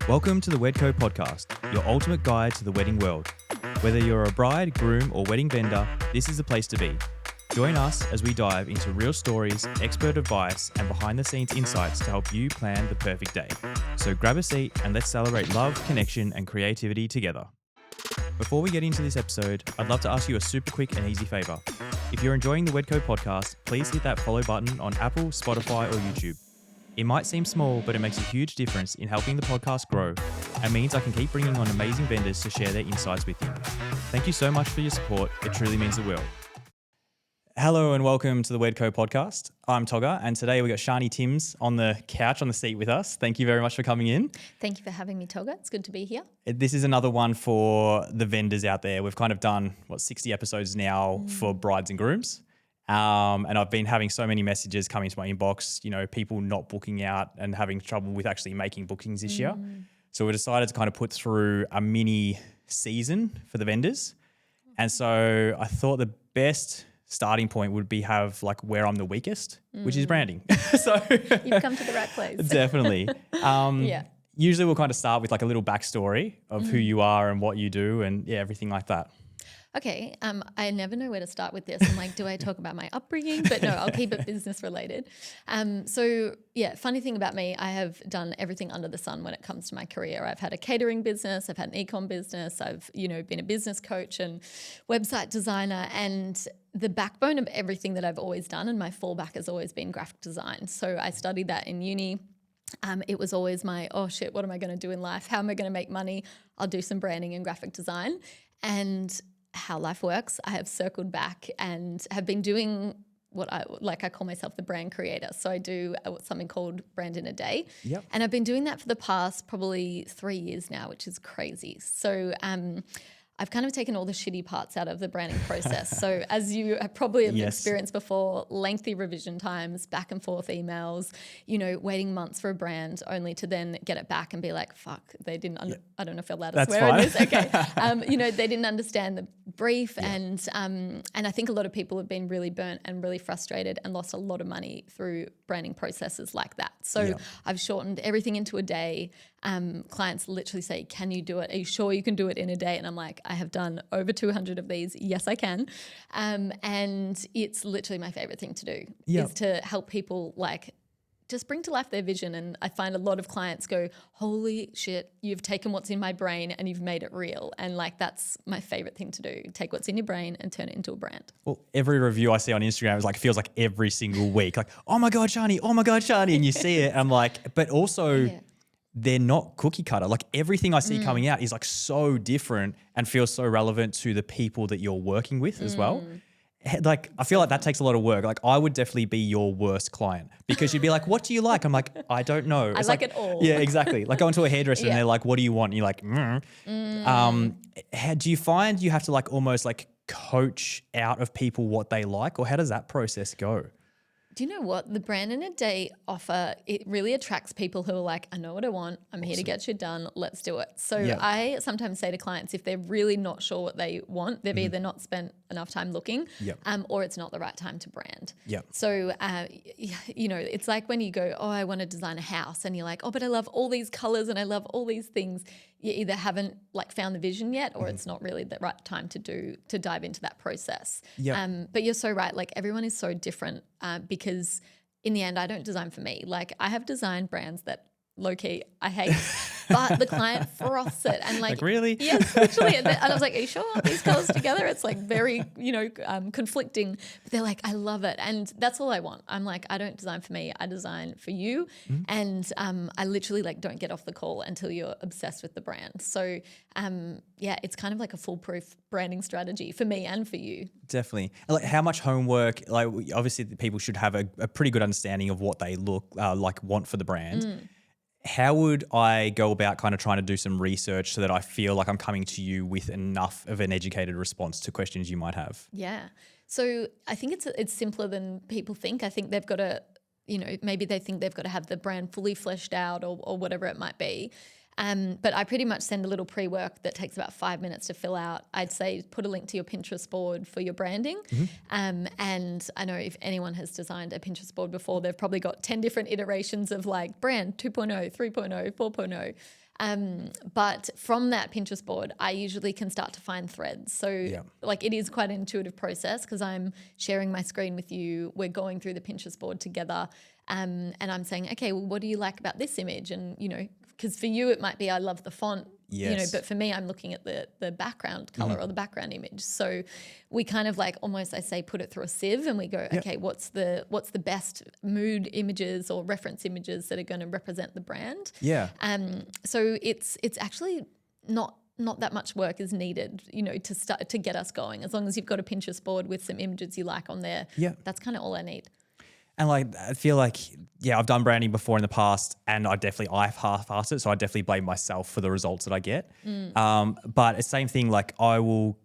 Welcome to the WedCo Podcast, your ultimate guide to the wedding world. Whether you're a bride, groom, or wedding vendor, this is the place to be. Join us as we dive into real stories, expert advice, and behind-the-scenes insights to help you plan the perfect day. So grab a seat and let's celebrate love, connection, and creativity together. Before we get into this episode, I'd love to ask you a super quick and easy favor. If you're enjoying the WedCo Podcast, please hit that follow button on Apple, Spotify, or YouTube. It might seem small, but it makes a huge difference in helping the podcast grow and means I can keep bringing on amazing vendors to share their insights with you. Thank you so much for your support. It truly means the world. Hello and welcome to the WedCo Podcast. I'm Toga, and today we got Shani Timms on the couch, on the seat with us. Thank you very much for coming in. Thank you for having me, Toga. It's good to be here. This is another one for the vendors out there. We've kind of done, 60 episodes now for brides and grooms. And I've been having so many messages coming to my inbox, people not booking out and having trouble with actually making bookings this year. So we decided to kind of put through a mini season for the vendors. And so I thought the best starting point would be have like where I'm the weakest, which is branding. So you've come to the right place. Definitely. Yeah. Usually we'll kind of start with like a little backstory of who you are and what you do and everything like that. Okay, I never know where to start with this. I'm like, do I talk about my upbringing? But no, I'll keep it business related. Funny thing about me, I have done everything under the sun when it comes to my career. I've had a catering business, I've had an e-com business, I've, been a business coach and website designer, and the backbone of everything that I've always done and my fallback has always been graphic design. So I studied that in uni. It was always my, what am I going to do in life? How am I going to make money? I'll do some branding and graphic design. And how life works, I have circled back and have been doing what I call myself the brand creator. So I do something called Brand in a Day. Yep. And I've been doing that for the past probably 3 years now, which is crazy. So I've kind of taken all the shitty parts out of the branding process. So as you have probably experienced before, lengthy revision times, back and forth emails, waiting months for a brand only to then get it back and be like, fuck, they didn't, I don't know if you're allowed to swear on this. Okay. They didn't understand the brief. Yeah. And I think a lot of people have been really burnt and really frustrated and lost a lot of money through branding processes like that. So I've shortened everything into a day. Clients literally say, can you do it? Are you sure you can do it in a day? And I'm like, I have done over 200 of these. Yes, I can. And it's literally my favorite thing to do is to help people just bring to life their vision. And I find a lot of clients go, holy shit, you've taken what's in my brain and you've made it real. And that's my favorite thing to do. Take what's in your brain and turn it into a brand. Well, every review I see on Instagram is feels like every single week, oh my God, Shani, oh my God, Shani. And you see it. I'm like, but also they're not cookie cutter. Everything I see coming out is so different and feels so relevant to the people that you're working with as well. I feel like that takes a lot of work. I would definitely be your worst client because you'd be like, what do you like? I'm like, I don't know. It's it all. Yeah, exactly. Going to a hairdresser and they're like, what do you want? And you're like, do you find you have to almost coach out of people what they like, or how does that process go? Do you know what? The Brand in a Day offer, it really attracts people who are like, I know what I want. I'm here to get you done. Let's do it. So I sometimes say to clients, if they're really not sure what they want, they've either not spent enough time looking or it's not the right time to brand. So, it's like when you go, I want to design a house and you're like, but I love all these colors and I love all these things. You either haven't found the vision yet or it's not really the right time to dive into that process. But you're so right. Everyone is so different because in the end, I don't design for me. I have designed brands that low-key I hate, but the client froths it. And really? Yes, literally. And I was like, are you sure these colors together? It's very, conflicting. But they're like, I love it. And that's all I want. I'm like, I don't design for me. I design for you. And I literally don't get off the call until you're obsessed with the brand. So it's kind of like a foolproof branding strategy for me and for you. Definitely. How much homework, obviously the people should have a pretty good understanding of what they want for the brand. How would I go about kind of trying to do some research so that I feel like I'm coming to you with enough of an educated response to questions you might have? Yeah. So I think it's simpler than people think. I think they've got to, maybe they think they've got to have the brand fully fleshed out or whatever it might be. But I pretty much send a little pre-work that takes about 5 minutes to fill out. I'd say put a link to your Pinterest board for your branding. And I know if anyone has designed a Pinterest board before, they've probably got 10 different iterations of brand 2.0, 3.0, 4.0. But from that Pinterest board, I usually can start to find threads. So like it is quite an intuitive process because I'm sharing my screen with you. We're going through the Pinterest board together. And I'm saying, okay, well, what do you like about this image? And, you know, because for you, it might be, I love the font, you know, but for me, I'm looking at the background color or the background image. So we kind of like almost, I say, put it through a sieve and we go, okay, what's the best mood images or reference images that are going to represent the brand? Yeah. So it's actually not that much work is needed, you know, to start to get us going. As long as you've got a Pinterest board with some images you like on there, that's kind of all I need. And like, I feel like, I've done branding before in the past and I've half-assed it. So I definitely blame myself for the results that I get. But it's the same thing, like I will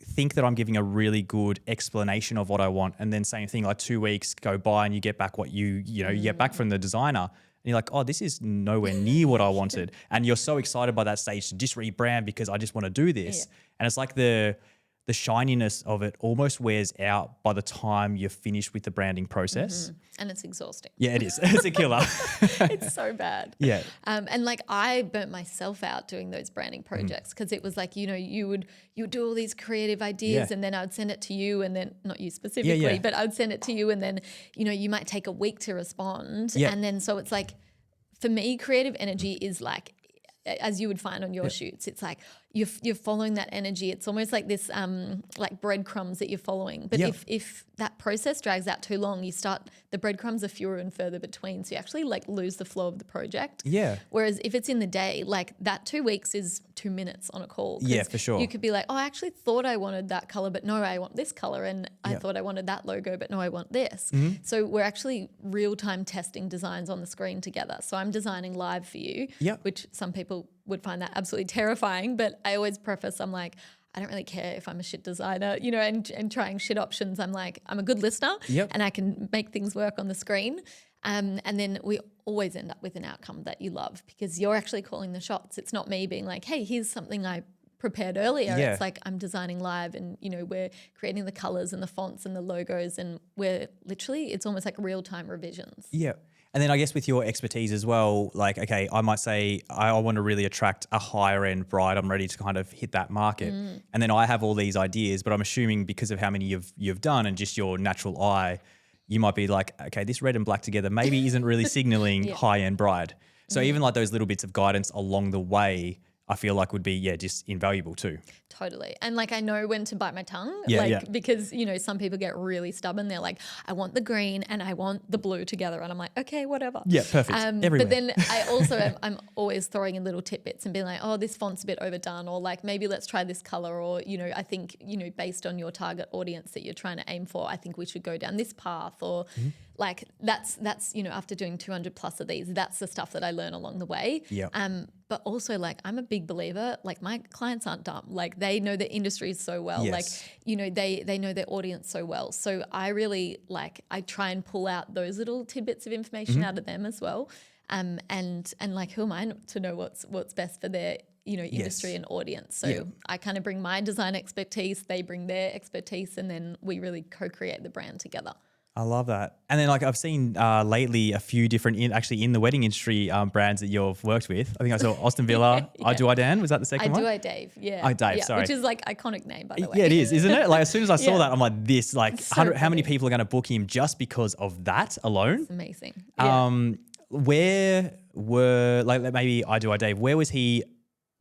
think that I'm giving a really good explanation of what I want. And then same thing, like 2 weeks go by and you get back what you get back from the designer. And you're like, oh, this is nowhere near what I wanted. And you're so excited by that stage to just rebrand because I just want to do this. And it's like the shininess of it almost wears out by the time you're finished with the branding process. And it's exhausting. Yeah, it is. It's a killer. It's so bad. Yeah. And like I burnt myself out doing those branding projects because it was like, you know, you would do all these creative ideas and then I would send it to you and then, not you specifically, but I would send it to you and then, you know, you might take a week to respond. And then so it's like, for me, creative energy is like, as you would find on your shoots, it's like you're following that energy. It's almost like this like breadcrumbs that you're following. But if that process drags out too long, the breadcrumbs are fewer and further between. So you actually like lose the flow of the project. Yeah. Whereas if it's in the day, like that 2 weeks is 2 minutes on a call. Yeah, for sure. You could be like, oh, I actually thought I wanted that color, but no, I want this color. And I thought I wanted that logo, but no, I want this. So we're actually real-time testing designs on the screen together. So I'm designing live for you, which some people would find that absolutely terrifying. But I always preface, I'm like, I don't really care if I'm a shit designer, you know, and trying shit options. I'm like, I'm a good listener and I can make things work on the screen. And then we always end up with an outcome that you love because you're actually calling the shots. It's not me being like, hey, here's something I prepared earlier. It's like I'm designing live and, you know, we're creating the colors and the fonts and the logos and we're literally, it's almost like real-time revisions. Yeah. And then I guess with your expertise as well, like, okay, I might say I want to really attract a higher end bride. I'm ready to kind of hit that market. And then I have all these ideas, but I'm assuming because of how many you've done and just your natural eye, you might be like, okay, this red and black together maybe isn't really signaling high end bride. So even like those little bits of guidance along the way, I feel like would be, just invaluable too. Totally. And like I know when to bite my tongue, because, you know, some people get really stubborn. They're like, I want the green and I want the blue together. And I'm like, okay, whatever. Yeah, perfect. Everywhere. But then I also I'm always throwing in little tidbits and being like, oh, this font's a bit overdone, or like maybe let's try this color, or, you know, I think, you know, based on your target audience that you're trying to aim for, I think we should go down this path, or like that's, you know, after doing 200 plus of these, that's the stuff that I learn along the way. Yeah. But also like I'm a big believer, like my clients aren't dumb. Like they know the industry so well. Like, you know, they know their audience so well. So I really I try and pull out those little tidbits of information out of them as well. And like who am I to know what's best for their, you know, industry and audience. So I kind of bring my design expertise, they bring their expertise, and then we really co-create the brand together. I love that. And then like I've seen lately a few different, in the wedding industry brands that you've worked with. I think I saw Austin Villa, I Do I Dan. Was that the second one? I Do I Dave, yeah. I Dave, sorry. Which is like iconic name, by the way. Yeah, it is, isn't it? Like as soon as I saw that, I'm like this, like so how many people are going to book him just because of that alone? It's amazing. Where were, like maybe I Do I Dave, where was he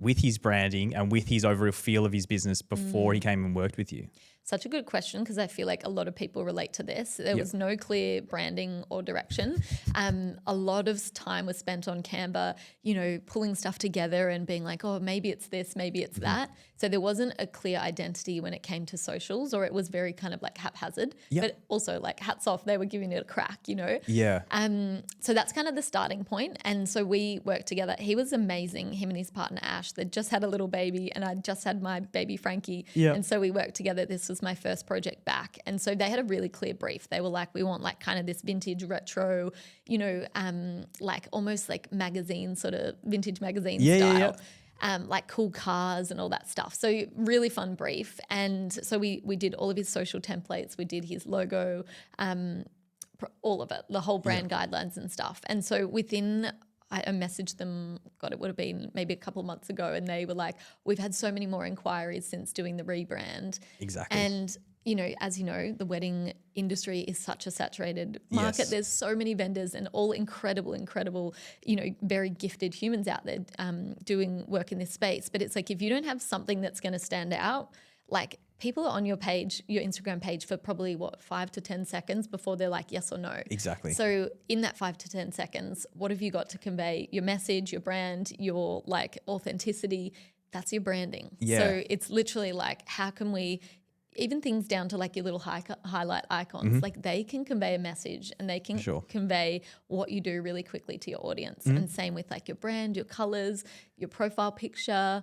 with his branding and with his overall feel of his business before he came and worked with you? Such a good question because I feel like a lot of people relate to this. There was no clear branding or direction. A lot of time was spent on Canva, you know, pulling stuff together and being like, oh, maybe it's this, maybe it's that. So there wasn't a clear identity when it came to socials, or it was very kind of like haphazard. But also like hats off, they were giving it a crack, you know? Yeah. So that's kind of the starting point. And so we worked together. He was amazing, him and his partner Ash. They'd just had a little baby and I just had my baby Frankie. And so we worked together. This was my first project back. And so they had a really clear brief. They were like, we want like kind of this vintage retro, you know, like almost like magazine, sort of vintage magazine style. Like cool cars and all that stuff. So really fun brief. And so we did all of his social templates. We did his logo, all of it, the whole brand guidelines and stuff. And so within I messaged them, God, it would have been maybe a couple of months ago, and they were like, we've had so many more inquiries since doing the rebrand. Exactly. And, you know, as you know, the wedding industry is such a saturated market. Yes. There's so many vendors and all incredible, you know, very gifted humans out there doing work in this space. But it's like, if you don't have something that's going to stand out, like people are on your page, your Instagram page for probably 5 to 10 seconds before they're like yes or no. Exactly. So in that 5 to 10 seconds, what have you got to convey? Your message, your brand, your like authenticity, that's your branding. Yeah. So it's literally like, how can we, even things down to like your little highlight icons, like they can convey a message and they can convey what you do really quickly to your audience. And same with like your brand, your colors, your profile picture,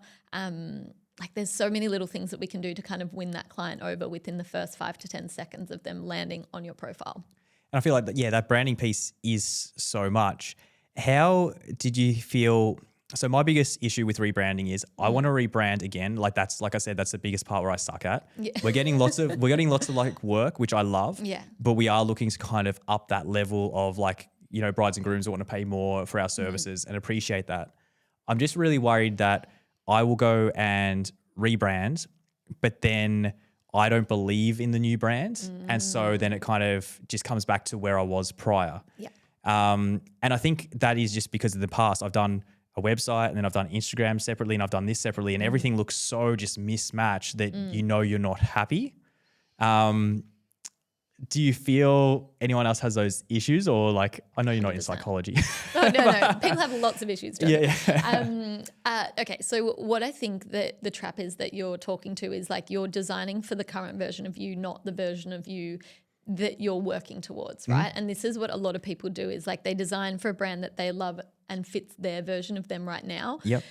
like there's so many little things that we can do to kind of win that client over within the first 5 to 10 seconds of them landing on your profile. And I feel like, that branding piece is so much. How did you feel? So my biggest issue with rebranding is I want to rebrand again. Like I said, that's the biggest part where I suck at. Yeah. We're getting lots of like work, which I love. Yeah. But we are looking to kind of up that level of like, you know, brides and grooms that want to pay more for our services and appreciate that. I'm just really worried that I will go and rebrand, but then I don't believe in the new brand. And so then it kind of just comes back to where I was prior. Yeah. And I think that is just because in the past I've done a website and then I've done Instagram separately and I've done this separately and everything looks so just mismatched that you know you're not happy. Do you feel anyone else has those issues, or like, I know you're not 100%. In psychology. Oh, no. People have lots of issues. Okay. So what I think that the trap is that you're talking to is like you're designing for the current version of you, not the version of you that you're working towards, right? And this is what a lot of people do is like they design for a brand that they love and fits their version of them right now. Yep.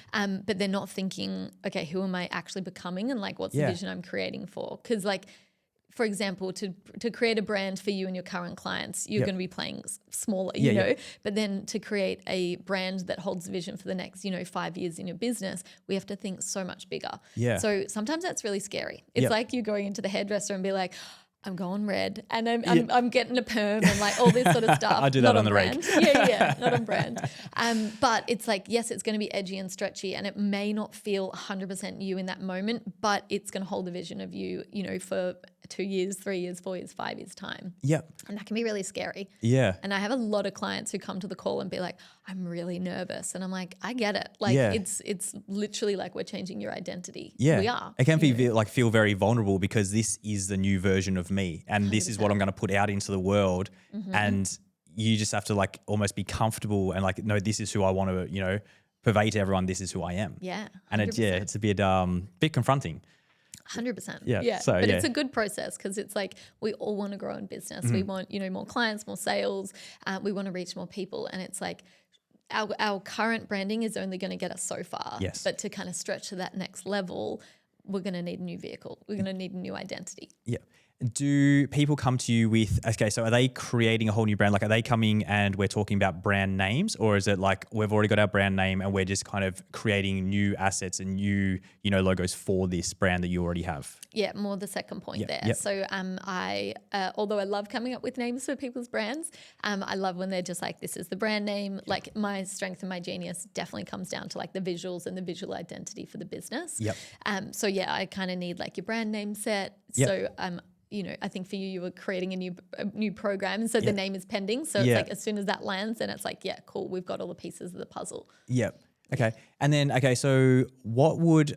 But they're not thinking, okay, who am I actually becoming and like what's the vision I'm creating for? Because like, for example, to create a brand for you and your current clients, you're going to be playing smaller, you know, but then to create a brand that holds vision for the next, 5 years in your business, we have to think so much bigger. Yeah. So sometimes that's really scary. It's like you going into the hairdresser and be like, I'm going red and I'm getting a perm and like all this sort of stuff. I do that on the brand. Yeah, not on brand. But it's like, yes, it's going to be edgy and stretchy and it may not feel 100% you in that moment, but it's going to hold the vision of you, for 2 years, 3 years, 4 years, 5 years time. Yep. And that can be really scary. Yeah. And I have a lot of clients who come to the call and be like, I'm really nervous. And I'm like, I get it. Like it's literally like we're changing your identity. Yeah. We are. It can feel very vulnerable because this is the new version of me and 100%. This is what I'm going to put out into the world. And you just have to like almost be comfortable and like, no, this is who I want to, purvey to everyone. This is who I am. Yeah. 100%. And it's a bit confronting. 100%. Yeah. So, but it's a good process because it's like we all want to grow in business. We want, more clients, more sales. We want to reach more people. And it's like our current branding is only going to get us so far. Yes. But to kind of stretch to that next level, we're going to need a new vehicle. We're going to need a new identity. Yeah. Do people come to you with, okay, so are they creating a whole new brand? Like, are they coming and we're talking about brand names, or is it like we've already got our brand name and we're just kind of creating new assets and new, logos for this brand that you already have? Yeah, more the second point there. Yep. So although I love coming up with names for people's brands, I love when they're just like, this is the brand name. Like my strength and my genius definitely comes down to like the visuals and the visual identity for the business. Yep. So yeah, I kind of need like your brand name set. Yep. So I think for you were creating a new program, so the name is pending. So it's like as soon as that lands, then it's like, yeah, cool, we've got all the pieces of the puzzle. Yep. Okay. And then, so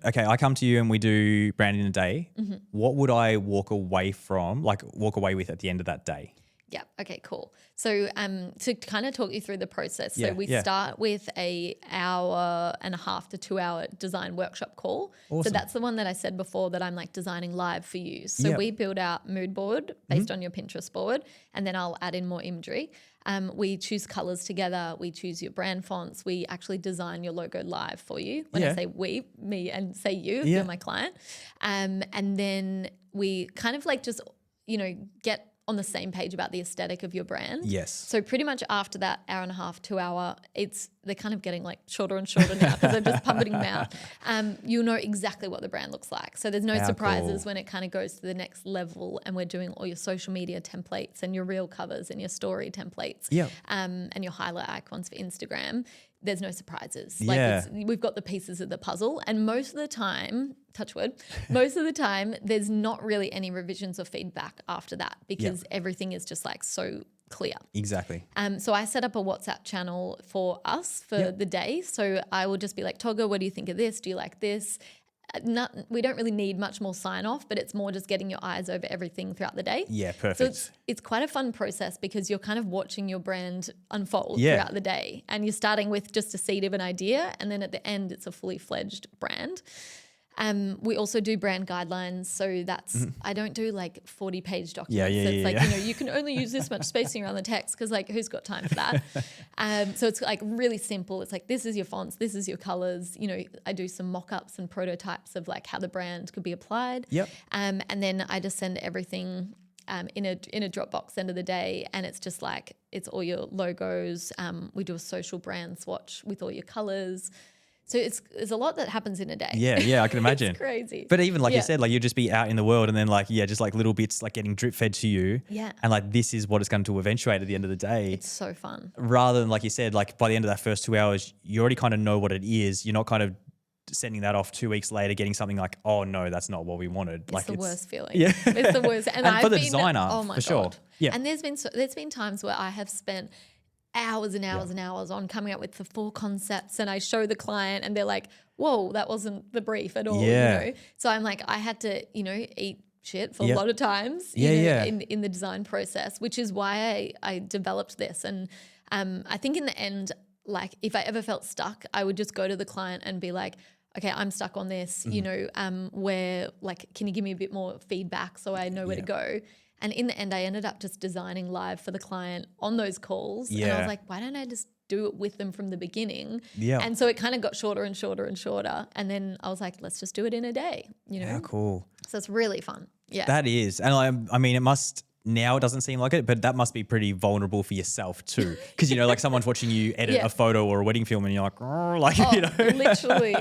I come to you and we do brand in a day. What would I walk away with at the end of that day? Yeah. Okay, cool. So to kind of talk you through the process. So we start with a 1.5 to 2 hour design workshop call. Awesome. So that's the one that I said before that I'm like designing live for you. So we build out mood board based on your Pinterest board, and then I'll add in more imagery. We choose colors together. We choose your brand fonts. We actually design your logo live for you. When I say we, me, and say you're my client. And then we kind of like just, get on the same page about the aesthetic of your brand. Yes. So pretty much after that 1.5 to 2 hour, they're kind of getting like shorter and shorter now because I'm just pumping them out. You'll know exactly what the brand looks like. So there's no surprises when it kind of goes to the next level, and we're doing all your social media templates and your reel covers and your story templates and your highlight icons for Instagram. there's no surprises. Yeah. Like we've got the pieces of the puzzle, and most of the time, touch wood, most of the time there's not really any revisions or feedback after that because everything is just like so clear. Exactly. So I set up a WhatsApp channel for us for the day. So I will just be like, Toga, what do you think of this? Do you like this? We don't really need much more sign off, but it's more just getting your eyes over everything throughout the day. Yeah, perfect. So it's quite a fun process because you're kind of watching your brand unfold throughout the day, and you're starting with just a seed of an idea, and then at the end it's a fully fledged brand. We also do brand guidelines. So that's, I don't do like 40-page documents. It's like, you know, you can only use this much spacing around the text because like who's got time for that? So it's like really simple. It's like, this is your fonts, this is your colors. You know, I do some mock-ups and prototypes of like how the brand could be applied. And then I just send everything in a Dropbox end of the day, and it's just like, it's all your logos. We do a social brand swatch with all your colors. So there's a lot that happens in a day. Yeah, I can imagine. It's crazy. But even like you said, like you'll just be out in the world and then like, just like little bits like getting drip fed to you. Yeah. And like this is what it's going to eventuate at the end of the day. It's so fun. Rather than like you said, like by the end of that first 2 hours, you already kind of know what it is. You're not kind of sending that off 2 weeks later, getting something like, oh no, that's not what we wanted. It's the worst feeling. Yeah. It's the worst. And for the designer, oh my for sure. God. Yeah. And there's been times where I have spent hours and hours and hours on coming up with the full concepts, and I show the client and they're like, whoa, that wasn't the brief at all. You know? So I'm like, I had to, you know, eat shit for a lot of times in the design process, which is why I developed this. And I think in the end, like if I ever felt stuck, I would just go to the client and be like, okay, I'm stuck on this, you know, where like, can you give me a bit more feedback so I know where to go? And in the end, I ended up just designing live for the client on those calls. And I was like, why don't I just do it with them from the beginning? And so it kind of got shorter and shorter and shorter. And then I was like, let's just do it in a day, you know? Yeah, cool. So it's really fun. Yeah. That is. And I mean, it must, now it doesn't seem like it, but that must be pretty vulnerable for yourself too. Because, you know, like someone's watching you edit a photo or a wedding film and you're like, you know. literally.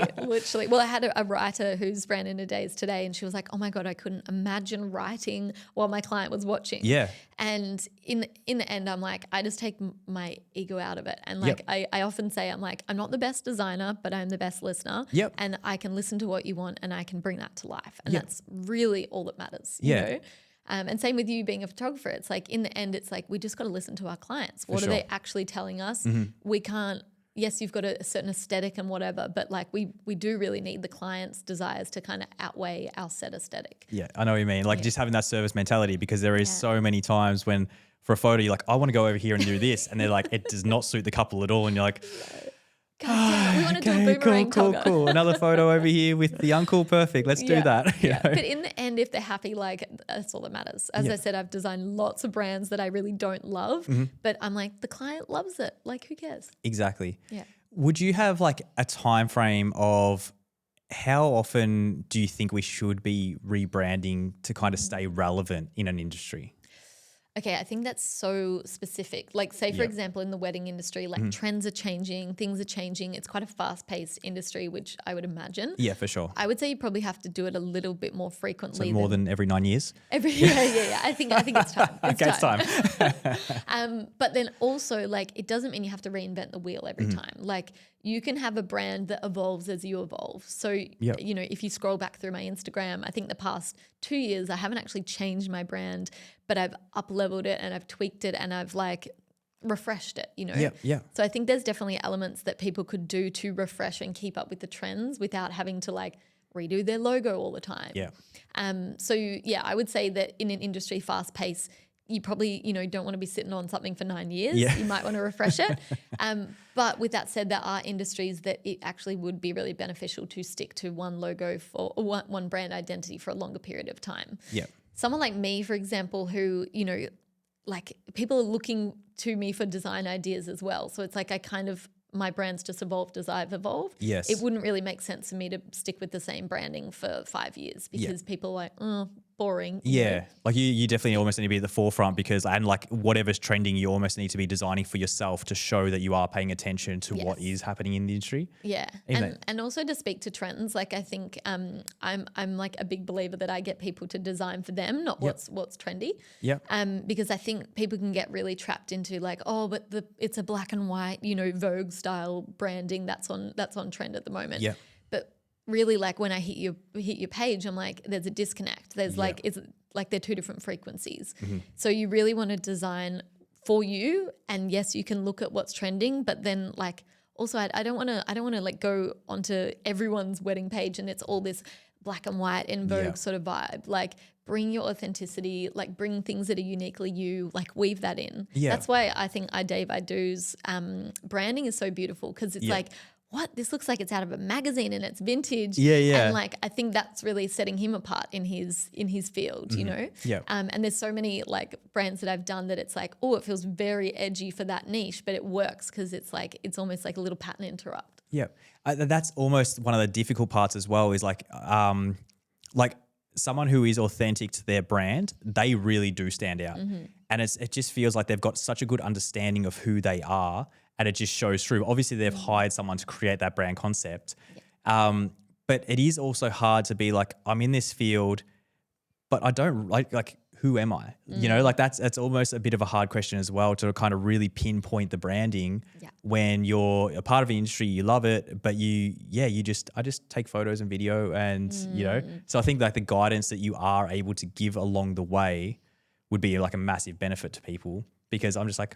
Well, I had a writer whose brand in a day is today, and she was like, oh my God, I couldn't imagine writing while my client was watching. Yeah. And in the end, I'm like, I just take my ego out of it. And like, I often say, I'm like, I'm not the best designer, but I'm the best listener. And I can listen to what you want and I can bring that to life. And that's really all that matters, you know? And same with you being a photographer. It's like in the end, it's like we just got to listen to our clients. What are they actually telling us? We can't, yes, you've got a certain aesthetic and whatever, but like we do really need the client's desires to kind of outweigh our set aesthetic. Yeah, I know what you mean. Like just having that service mentality, because there is so many times when for a photo, you're like, I want to go over here and do this. And they're like, it does not suit the couple at all. And you're like, God damn it, we want to do a boomerang cool. Another photo over here with the uncle. Perfect. Let's do that. You know? But in the end, if they're happy, like that's all that matters. As I said, I've designed lots of brands that I really don't love, but I'm like, the client loves it. Like, who cares? Exactly. Yeah. Would you have like a time frame of how often do you think we should be rebranding to kind of stay relevant in an industry? Okay, I think that's so specific. Like say, for example, in the wedding industry, like trends are changing, things are changing. It's quite a fast-paced industry, which I would imagine. Yeah, for sure. I would say you probably have to do it a little bit more frequently. So more than every 9 years? Yeah. I think it's time. It's time. But then also, like, it doesn't mean you have to reinvent the wheel every time. Like, you can have a brand that evolves as you evolve. So, you know, if you scroll back through my Instagram, I think the past 2 years, I haven't actually changed my brand, but I've up-leveled it and I've tweaked it and I've like refreshed it, you know? Yeah. So I think there's definitely elements that people could do to refresh and keep up with the trends without having to like redo their logo all the time. Yeah. So yeah, I would say that in an industry fast pace, you probably, you know, don't want to be sitting on something for 9 years. Yeah. You might want to refresh it. But with that said, there are industries that it actually would be really beneficial to stick to one logo for or one brand identity for a longer period of time. Yeah. Someone like me, for example, who, you know, like people are looking to me for design ideas as well. So it's like my brand's just evolved as I've evolved. Yes. It wouldn't really make sense for me to stick with the same branding for 5 years because people are like, boring. Yeah. Like you definitely almost need to be at the forefront and like whatever's trending, you almost need to be designing for yourself to show that you are paying attention to what is happening in the industry. Yeah. And also to speak to trends. Like I think I'm like a big believer that I get people to design for them, not what's trendy. Yeah. Because I think people can get really trapped into like, oh, but it's a black and white, Vogue style branding that's on trend at the moment. Yeah. But really, like when I hit your page, I'm like, there's a disconnect. There's like, it's like they're two different frequencies. Mm-hmm. So you really want to design for you, and yes, you can look at what's trending, but then like also I don't want to like go onto everyone's wedding page and it's all this black and white in Vogue sort of vibe. Like bring your authenticity, like bring things that are uniquely you, like weave that in. Yeah. That's why I think I Do's branding is so beautiful, because it's like, what? This looks like it's out of a magazine and it's vintage. Yeah, yeah. And like I think that's really setting him apart in his field, Yeah. And there's so many like brands that I've done that it's like, oh, it feels very edgy for that niche, but it works because it's almost like a little pattern interrupt. Yeah. That's almost one of the difficult parts as well, is like someone who is authentic to their brand, they really do stand out. Mm-hmm. And it just feels like they've got such a good understanding of who they are, and it just shows through. Obviously, they've hired someone to create that brand concept. Yeah. But it is also hard to be like, I'm in this field, but I don't like who am I? Like that's almost a bit of a hard question as well, to kind of really pinpoint the branding when you're a part of the industry, you love it, but I just take photos and video and, so I think like the guidance that you are able to give along the way would be like a massive benefit to people, because I'm just like,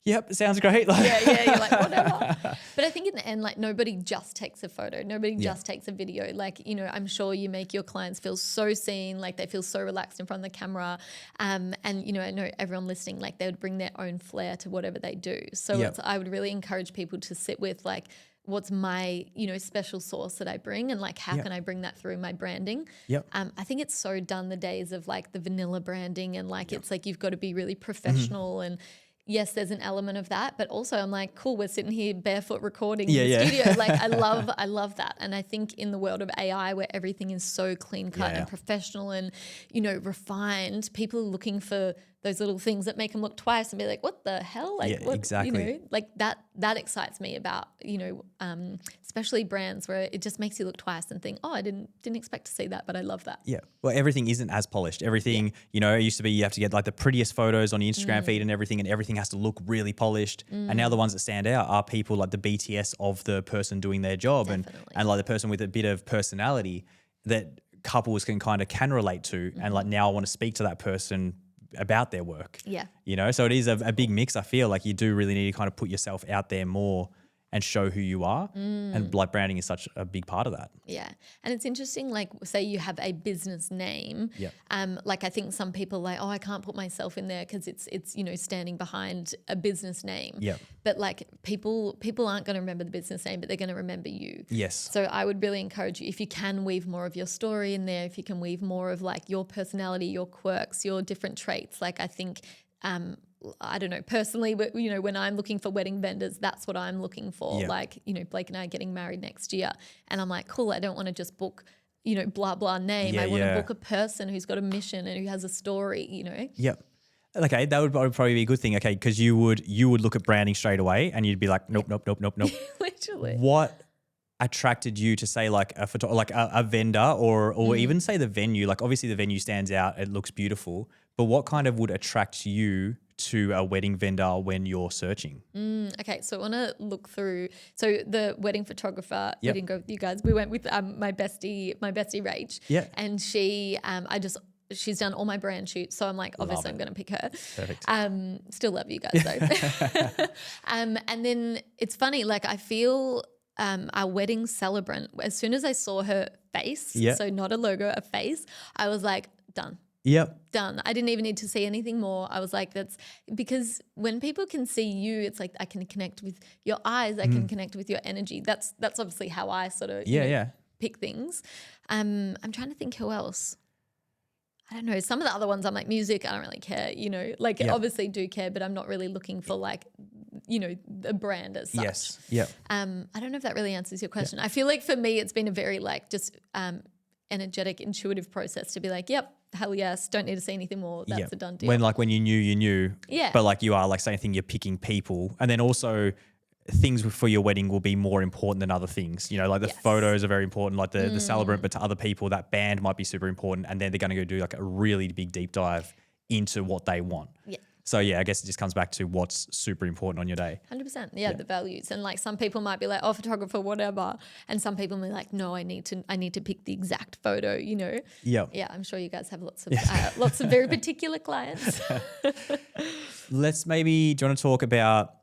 yep, sounds great. Yeah, you're like, whatever. But I think in the end, like nobody just takes a photo. Nobody just takes a video. Like, I'm sure you make your clients feel so seen, like they feel so relaxed in front of the camera. And, I know everyone listening, like they would bring their own flair to whatever they do. So I would really encourage people to sit with like, what's my, special sauce that I bring, and like, how can I bring that through my branding? Yep. I think it's so done the days of like the vanilla branding, and like, it's like, you've got to be really professional and, yes, there's an element of that, but also I'm like, cool, we're sitting here barefoot recording in the studio. Like I love that. And I think in the world of AI, where everything is so clean cut and professional and, refined, people are looking for those little things that make them look twice and be like, what the hell? Like, what, exactly. Like that excites me about, especially brands where it just makes you look twice and think, oh, I didn't expect to see that, but I love that. Yeah. Well, everything isn't as polished. Everything, it used to be you have to get like the prettiest photos on your Instagram feed and everything has to look really polished. And now the ones that stand out are people like the BTS of the person doing their job and like the person with a bit of personality that couples can relate to. And like, now I want to speak to that person about their work. Yeah. So it is a big mix. I feel like you do really need to kind of put yourself out there more and show who you are. And like branding is such a big part of that. Yeah. And it's interesting, like say you have a business name. Yeah. Like I think some people like, oh, I can't put myself in there because it's standing behind a business name. Yeah. But like people aren't going to remember the business name, but they're going to remember you. Yes. So I would really encourage you, if you can weave more of your story in there, if you can weave more of like your personality, your quirks, your different traits, like I think I don't know, personally, but when I'm looking for wedding vendors, that's what I'm looking for. Yeah. Like, Blake and I are getting married next year, and I'm like, cool, I don't want to just book, blah, blah name. I want to book a person who's got a mission and who has a story, Yeah. Okay, that would probably be a good thing. Okay, because you would look at branding straight away and you'd be like, nope. Literally. What attracted you to say like a vendor or even say the venue? Like obviously the venue stands out, it looks beautiful, but what kind of would attract you to a wedding vendor when you're searching? Okay, so I want to look through. So the wedding photographer, we didn't go with you guys. We went with my bestie Rach. Yeah, and she, she's done all my brand shoots, so I'm like, obviously I'm going to pick her. Perfect. Still love you guys though. And then it's funny, like I feel our wedding celebrant, as soon as I saw her face, so not a logo, a face, I was like, done. Yep. Done. I didn't even need to see anything more. I was like, that's because when people can see you, it's like I can connect with your eyes, I can connect with your energy. That's obviously how I sort of pick things. I'm trying to think who else. I don't know. Some of the other ones I'm like, music, I don't really care, like obviously do care, but I'm not really looking for like, the brand as such. Yes. Yeah. I don't know if that really answers your question. I feel like for me, it's been a very like just energetic, intuitive process to be like, yep, hell yes, don't need to say anything more. That's a done deal. When you knew, you knew. Yeah. But like you are like same thing, you're picking people. And then also things for your wedding will be more important than other things. You know, like the photos are very important, like the celebrant, but to other people, that band might be super important. And then they're going to go do like a really big deep dive into what they want. Yeah. So yeah, I guess it just comes back to what's super important on your day. 100%. Yeah, the values. And like some people might be like, oh, photographer, whatever. And some people may be like, no, I need to pick the exact photo, you know? Yeah. Yeah, I'm sure you guys have lots of very particular clients. Do you want to talk about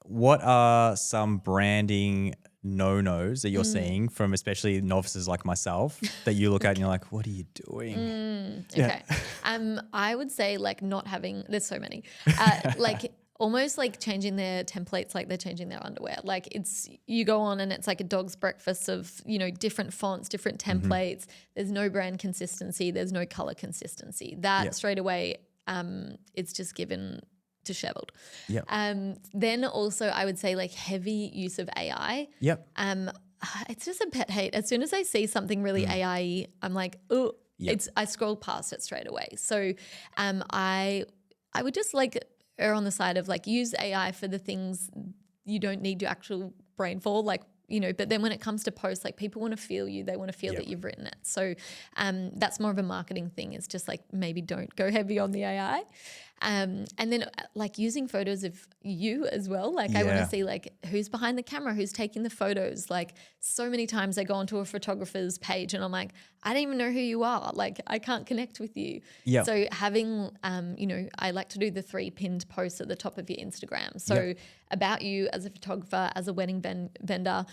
what are some branding no-nos that you're seeing from especially novices like myself that you look at and you're like, what are you doing? Okay. I would say like not having, there's so many, like almost like changing their templates like they're changing their underwear. Like you go on and it's like a dog's breakfast of, you know, different fonts, different templates. There's no brand consistency. There's no color consistency. That straight away, it's just given disheveled. Then also I would say like heavy use of AI. It's just a pet hate. As soon as I see something really AI, I'm like, oh, I scroll past it straight away. So I would just like err on the side of like use AI for the things you don't need your actual brain for, like, you know, but then when it comes to posts, like people want to feel you, they want to feel that you've written it. So that's more of a marketing thing. It's just like maybe don't go heavy on the AI. And then like using photos of you as well. Like I want to see like who's behind the camera, who's taking the photos. Like so many times I go onto a photographer's page and I'm like, I don't even know who you are. Like I can't connect with you. So having, you know, I like to do the 3 pinned posts at the top of your Instagram. So about you as a photographer, as a wedding vendor,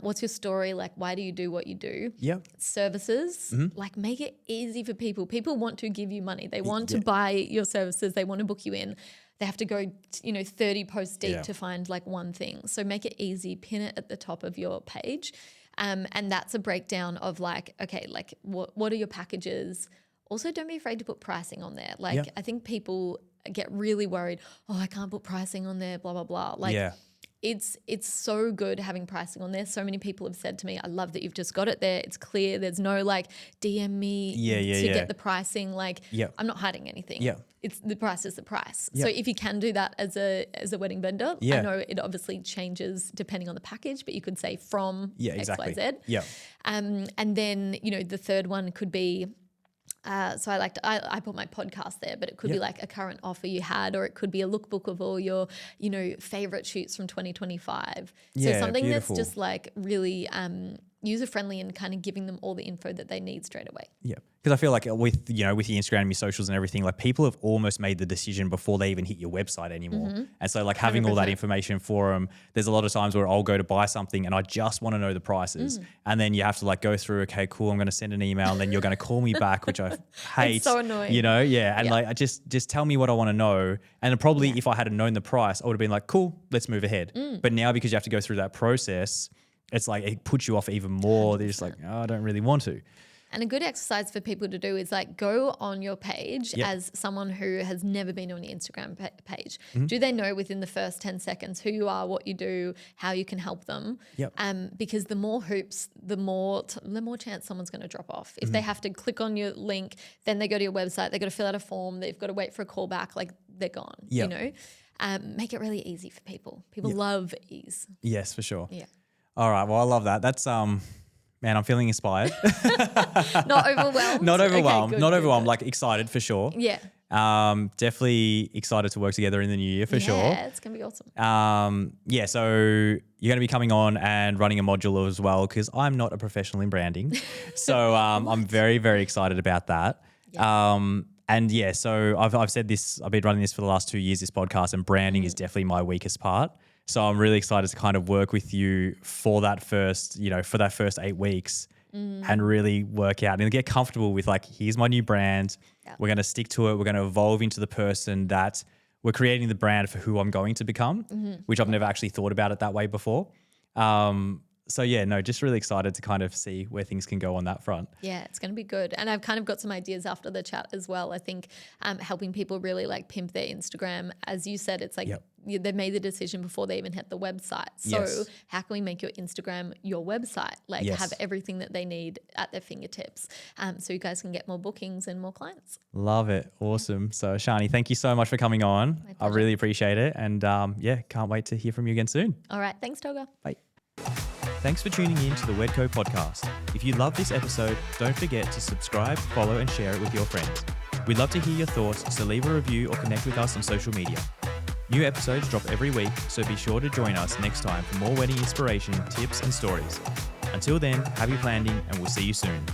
what's your story? Like why do you do what you do? Services, like make it easy for people. People want to give you money. They want to buy your services. They want to book you in. They have to go, you know, 30 posts deep to find like one thing. So make it easy, pin it at the top of your page. And that's a breakdown of like, okay, like what are your packages? Also, don't be afraid to put pricing on there. Like I think people get really worried, oh, I can't put pricing on there, blah, blah, blah. Like it's so good having pricing on there. So many people have said to me, I love that you've just got it there. It's clear. There's no like DM me to get the pricing. Like I'm not hiding anything. It's the price is the price. So if you can do that as a wedding vendor, I know it obviously changes depending on the package, but you could say from XYZ. And then, you know, the third one could be, so I put my podcast there, but it could be like a current offer you had, or it could be a lookbook of all your, you know, favorite shoots from 2025. So something that's just like really user friendly and kind of giving them all the info that they need straight away. Because I feel like with your Instagram and your socials and everything, like people have almost made the decision before they even hit your website anymore. And so like having 100%. All that information for them, there's a lot of times where I'll go to buy something and I just want to know the prices. And then you have to like go through, okay, cool, I'm going to send an email and then you're going to call me back, which I hate. It's so annoying. You know, and like just tell me what I want to know. And probably if I had known the price, I would have been like, cool, let's move ahead. But now because you have to go through that process, it's like it puts you off even more. They're just like, oh, I don't really want to. And a good exercise for people to do is like go on your page as someone who has never been on your Instagram page. Do they know within the first 10 seconds who you are, what you do, how you can help them? Because the more hoops, the more chance someone's going to drop off. If they have to click on your link, then they go to your website, they got to fill out a form, they've got to wait for a call back, like they're gone, you know? Make it really easy for people. People love ease. Yes, for sure. All right. Well, I love that. That's man, I'm feeling inspired. Not overwhelmed. Not overwhelmed. Okay, not overwhelmed. Like excited for sure. Definitely excited to work together in the new year for sure. Yeah, it's gonna be awesome. So you're going to be coming on and running a module as well because I'm not a professional in branding. So I'm very, very excited about that. So I've said this. I've been running this for the last 2 years. This podcast, and branding is definitely my weakest part. So I'm really excited to kind of work with you for that first 8 weeks and really work out and get comfortable with like, here's my new brand. We're going to stick to it. We're going to evolve into the person that we're creating the brand for who I'm going to become, which I've never actually thought about it that way before. So yeah, no, just really excited to kind of see where things can go on that front. Yeah, it's going to be good. And I've kind of got some ideas after the chat as well. I think helping people really like pimp their Instagram. As you said, it's like they made the decision before they even hit the website. So how can we make your Instagram your website? Like have everything that they need at their fingertips so you guys can get more bookings and more clients. Love it. Awesome. So Shani, thank you so much for coming on. I really appreciate it. And can't wait to hear from you again soon. All right. Thanks, Toga. Bye. Thanks for tuning in to the WedCo Podcast. If you love this episode, don't forget to subscribe, follow, and share it with your friends. We'd love to hear your thoughts, so leave a review or connect with us on social media. New episodes drop every week, so be sure to join us next time for more wedding inspiration, tips, and stories. Until then, happy planning, and we'll see you soon.